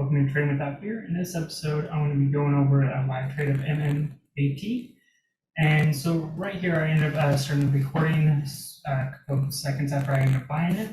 Welcome to Trading Without Fear. In this episode, I'm going to be going over a live trade of MMAT. And so right here, I ended up starting recording a couple of seconds after I ended up buying it.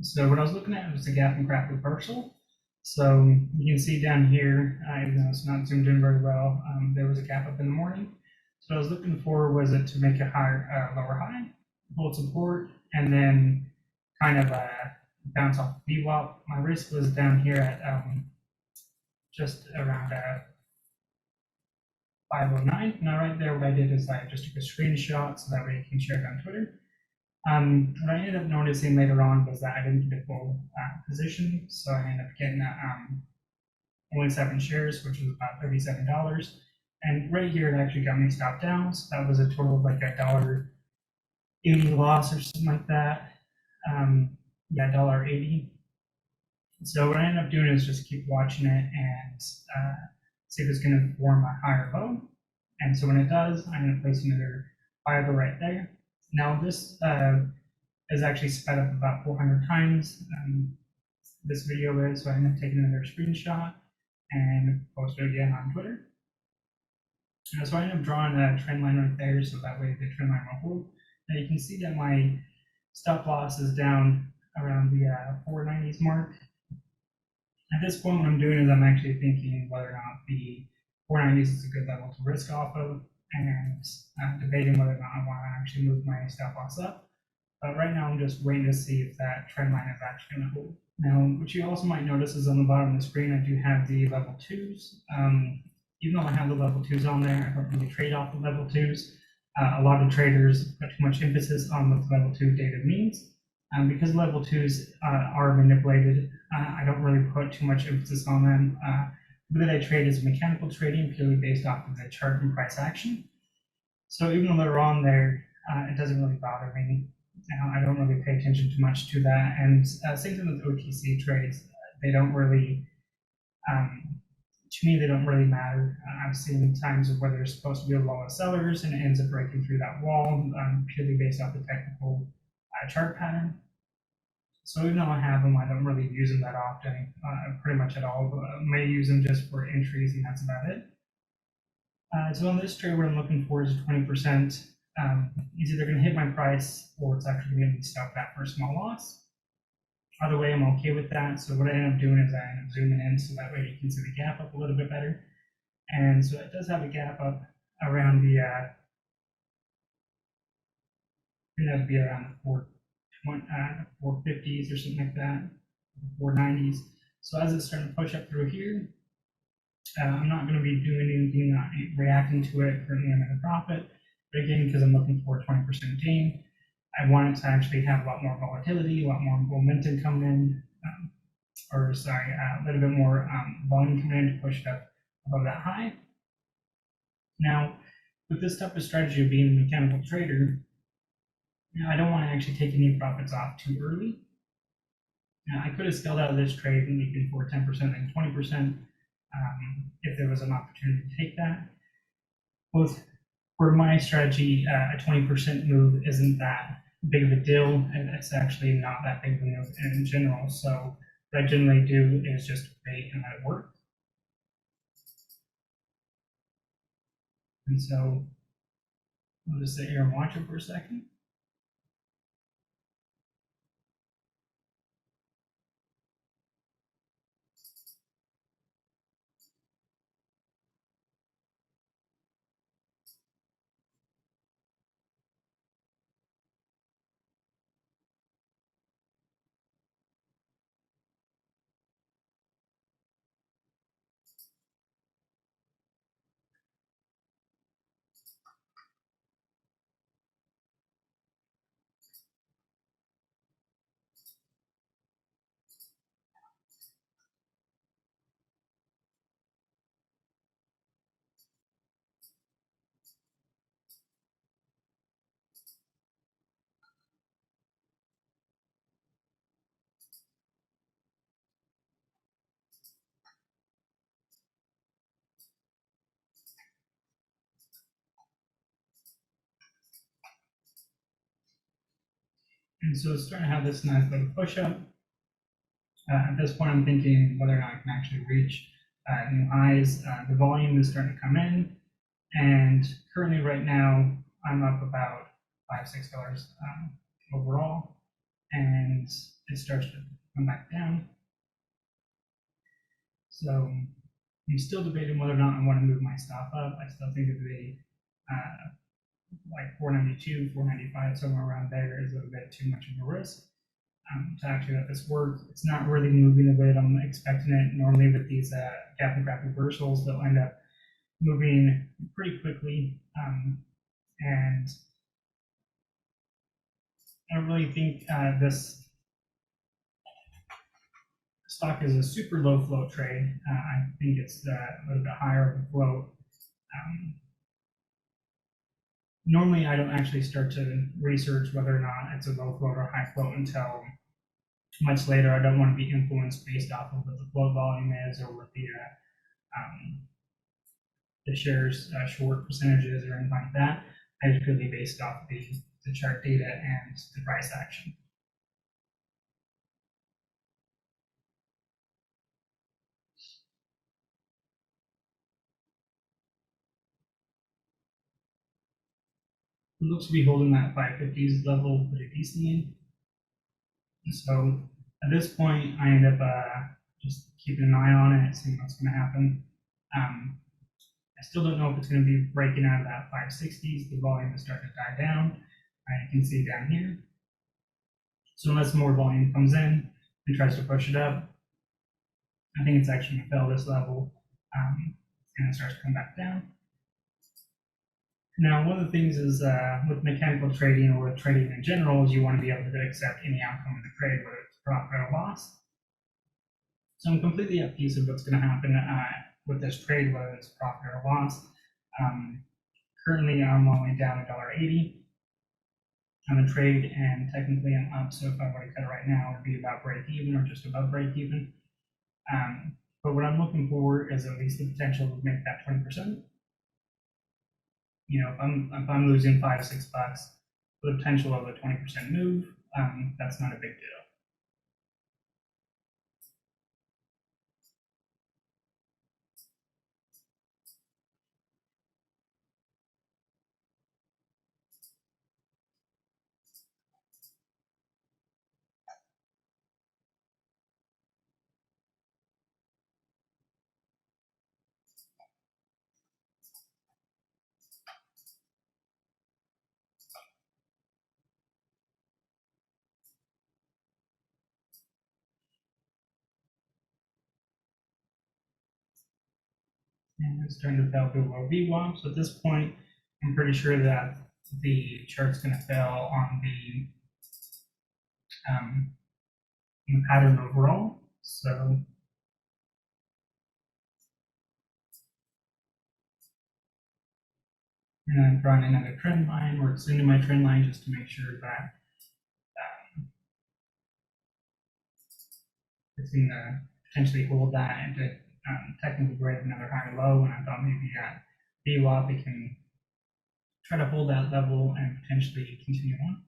So what I was looking at was the gap and crack reversal. So you can see down here, even though it's not zoomed in very well, there was a gap up in the morning. So what I was looking for was it to make a higher, lower high, hold support, and then kind of bounce off the VWAP. My risk was down here at just around 509. Now right there, what I did is I just took a screenshot so that way you can share it on Twitter. What I ended up noticing later on was that I didn't get a full position, so I ended up getting only 7 shares, which was about $37. And right here, it actually got me stopped down, so that was a total of like $1.80 loss or something like that. Yeah, $1.80. So what I ended up doing is just keep watching it and see if it's going to form a higher low. And so when it does, I'm going to place another buy order right there. Now this is actually sped up about 400 times. This video is, so I'm going to take another screenshot and post it again on Twitter. So I ended up drawing a trend line right there, so that way the trend line will hold. Now you can see that my stop loss is down around the 490s mark. At this point, what I'm doing is I'm actually thinking whether or not the 490s is a good level to risk off of, and debating whether or not I want to actually move my stop loss up. But right now, I'm just waiting to see if that trend line is actually going to hold. Now, what you also might notice is on the bottom of the screen, I do have the level 2s. Even though I have the level 2s on there, I don't really trade off the level 2s. A lot of traders put too much emphasis on what the level 2 data means. Because level 2s are manipulated, I don't really put too much emphasis on them. The way that I trade is mechanical trading, purely based off of the chart and price action. So even though they're on there, it doesn't really bother me. I don't really pay attention too much to that. And same thing with OTC trades. They don't really, to me, they don't really matter. I've seen times where there's supposed to be a wall of sellers and it ends up breaking through that wall, purely based off the technical chart pattern. So even though I have them, I don't really use them that often, pretty much at all. I may use them just for entries, and that's about it. So on this trade, what I'm looking for is 20%. It's either going to hit my price or it's actually going to be stopped at for a small loss. Either way, I'm okay with that. So what I end up doing is I end up zooming in so that way you can see the gap up a little bit better. And so it does have a gap up around the, that'd be around the 450s or something like that, 490s. So as it's starting to push up through here, I'm not going to be doing anything, not reacting to it. Currently, I'm in a profit. But again, because I'm looking for a 20% gain, I want it to actually have a lot more volatility, a lot more momentum coming in, a little bit more volume coming in to push it up above that high. Now, with this type of strategy of being a mechanical trader, I don't want to actually take any profits off too early. Now, I could have scaled out of this trade and making for 10% and 20% if there was an opportunity to take that. Both for my strategy, a 20% move isn't that big of a deal, and it's actually not that big of a move in general. So what I generally do is just wait and let it work. And so I'll just sit here and watch it for a second. And so it's starting to have this nice little push up. At this point, I'm thinking whether or not I can actually reach new highs. The volume is starting to come in, and currently right now, I'm up about $5-6 overall, and it starts to come back down. So I'm still debating whether or not I want to move my stop up. I still think that the like 492, 495, somewhere around there is a bit too much of a risk to actually let this work. It's not really moving the way that I'm expecting it. Normally with these gap and gap reversals, they'll end up moving pretty quickly. And I don't really think this stock is a super low float trade. I think it's a little bit higher of a float. Normally, I don't actually start to research whether or not it's a low float or high float until much later. I don't want to be influenced based off of what the float volume is or what the shares short percentages or anything like that. I just purely based off the chart data and the price action. It looks to be holding that 550s level pretty decently. So at this point, I end up just keeping an eye on it, seeing what's going to happen. I still don't know if it's going to be breaking out of that 560s. The volume is starting to die down. You can see down here. So unless more volume comes in and tries to push it up, I think it's actually going to fail this level and it starts to come back down. Now, one of the things is with mechanical trading or with trading in general is you want to be able to accept any outcome of the trade, whether it's profit or loss. So I'm completely at peace with what's going to happen with this trade, whether it's profit or loss. Currently, I'm only down $1.80 on the trade, and technically I'm up. So if I were to cut it right now, it would be about break even or just above break even. But what I'm looking for is at least the potential to make that 20%. You know, if I'm losing $5-6, the potential of a 20% move, that's not a big deal. And it's starting to fail below VWAP. So at this point, I'm pretty sure that the chart's going to fail on the pattern overall. So and I'm drawing another trend line or extending my trend line just to make sure that it's going to potentially hold that and to technically break another higher low. And I thought maybe at VWAP it can try to hold that level and potentially continue on.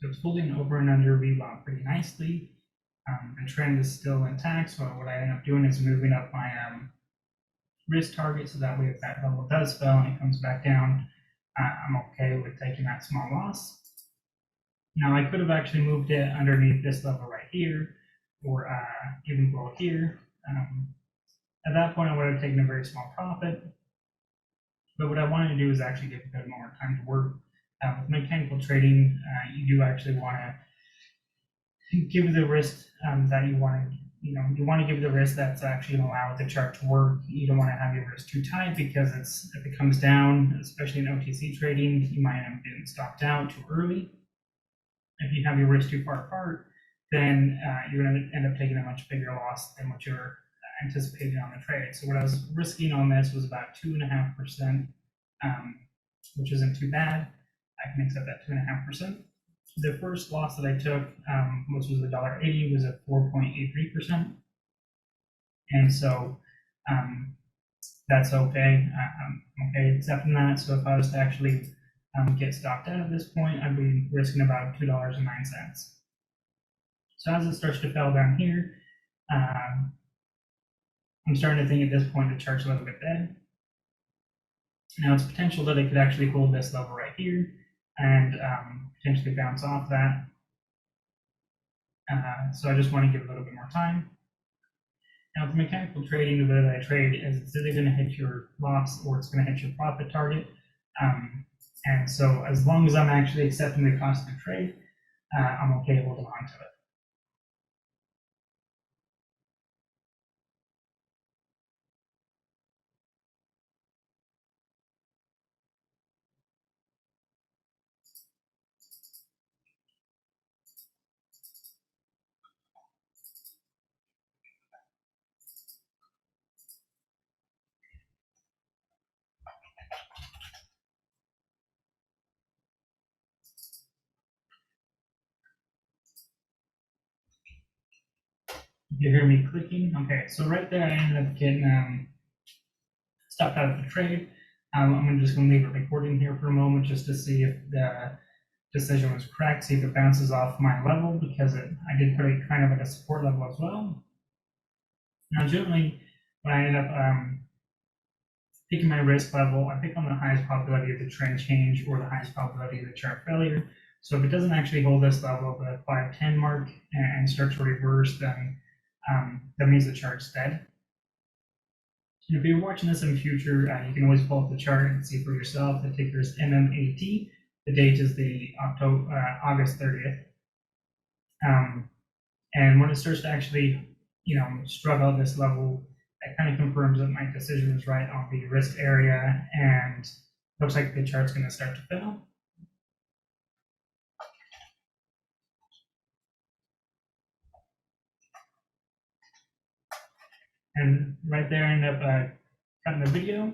So it's holding over and under VWAP pretty nicely. The trend is still intact. So what I end up doing is moving up my risk target, so that way if that level does fail and it comes back down, I'm okay with taking that small loss. Now I could have actually moved it underneath this level right here, or even below here. At that point, I would have taken a very small profit. But what I wanted to do is actually give a bit more time to work. With mechanical trading, you do actually want to give the risk that you want to you want to give the risk that's actually going to allow the chart to work. You don't want to have your risk too tight because if it comes down, especially in OTC trading, you might end up getting stopped out too early. If you have your risk too far apart, then you're going to end up taking a much bigger loss than what you're anticipated on the trade. So what I was risking on this was about 2.5%, which isn't too bad. I can accept that 2.5%. The first loss that I took, which was $1.80, was at 4.83%. And so that's okay. I'm okay accepting that. So if I was to actually get stopped out at this point, I'd be risking about $2.09. So as it starts to fall down here, I'm starting to think at this point the chart's a little bit dead. Now it's potential that it could actually hold this level right here and potentially bounce off that. So I just want to give it a little bit more time. Now, the mechanical trading, the way that I trade is it's either going to hit your loss or it's going to hit your profit target. And so as long as I'm actually accepting the cost of the trade, I'm okay holding on to it. You hear me clicking? Okay, so right there I ended up getting stopped out of the trade. I'm just going to leave it recording here for a moment just to see if the decision was correct, see if it bounces off my level, because I did put it kind of at a support level as well. Now, generally, when I end up picking my risk level, I pick on the highest probability of the trend change or the highest probability of the chart failure. So if it doesn't actually hold this level, the 5-10 mark, and starts to reverse, then that means the chart's dead. So if you're watching this in the future, you can always pull up the chart and see for yourself. The ticker is MMAT. The date is the August 30th. And when it starts to actually, struggle at this level, that kind of confirms that my decision was right on the risk area, and looks like the chart's going to start to fail. And right there, I end up cutting the video.